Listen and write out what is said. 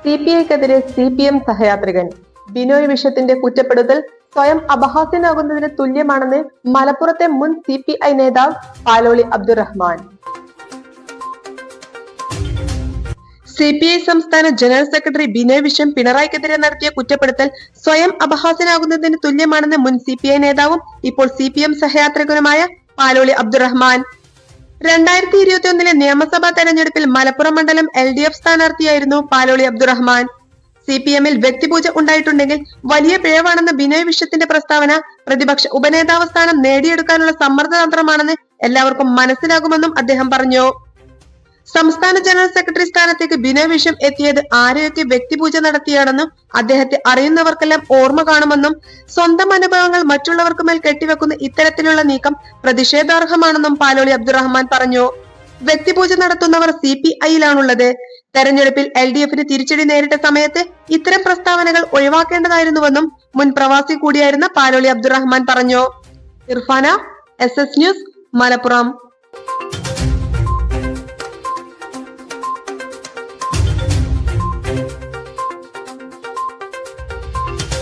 CPIക്കെതിരെ CPM സഹയാത്രികൻ Binoy വിശ്വത്തിന്റെ കുറ്റപ്പെടുത്തൽ സ്വയം അപഹാസ്യനാകുന്നതിന് തുല്യമാണെന്ന് മലപ്പുറത്തെ മുൻ CPI നേതാവ് പാലോളി അബ്ദുറഹ്മാൻ. CPI സംസ്ഥാന ജനറൽ സെക്രട്ടറി ബിനോയ് വിശ്വം പിണറായിക്കെതിരെ നടത്തിയ കുറ്റപ്പെടുത്തൽ സ്വയം അപഹാസ്യനാകുന്നതിന് തുല്യമാണെന്ന് മുൻ CPI നേതാവും ഇപ്പോൾ CPM സഹയാത്രികനുമായ പാലോളി അബ്ദുറഹ്മാൻ. 2021 നിയമസഭാ തെരഞ്ഞെടുപ്പിൽ മലപ്പുറം മണ്ഡലം LDF സ്ഥാനാർത്ഥിയായിരുന്നു പാലോളി അബ്ദുറഹ്മാൻ. CPMൽ വ്യക്തിപൂജ ഉണ്ടായിട്ടുണ്ടെങ്കിൽ വലിയ പിഴവാണെന്ന ബിനോയ് വിശ്വത്തിന്റെ പ്രസ്താവന പ്രതിപക്ഷ ഉപനേതാവ് സ്ഥാനം നേടിയെടുക്കാനുള്ള സമ്മർദ്ദതന്ത്രമാണെന്ന് എല്ലാവർക്കും മനസ്സിലാകുമെന്നും അദ്ദേഹം പറഞ്ഞു. സംസ്ഥാന ജനറൽ സെക്രട്ടറി സ്ഥാനത്തേക്ക് ബിനോയ് വിശ്വം എത്തിയത് ആരെയൊക്കെ വ്യക്തിപൂജ നടത്തിയാണെന്നും അദ്ദേഹത്തെ അറിയുന്നവർക്കെല്ലാം ഓർമ്മ കാണുമെന്നും സ്വന്തം അനുഭവങ്ങൾ മറ്റുള്ളവർക്ക് മേൽ കെട്ടിവെക്കുന്ന ഇത്തരത്തിലുള്ള നീക്കം പ്രതിഷേധാർഹമാണെന്നും പാലോളി അബ്ദുറഹ്മാൻ പറഞ്ഞു. വ്യക്തിപൂജ നടത്തുന്നവർ CPIയിലാണുള്ളത്. തെരഞ്ഞെടുപ്പിൽ LDFന് തിരിച്ചടി നേരിട്ട സമയത്ത് ഇത്തരം പ്രസ്താവനകൾ ഒഴിവാക്കേണ്ടതായിരുന്നുവെന്നും മുൻ പ്രവാസി കൂടിയായിരുന്ന പാലോളി അബ്ദുറഹ്മാൻ പറഞ്ഞു. Irfana, SS news, Malappuram.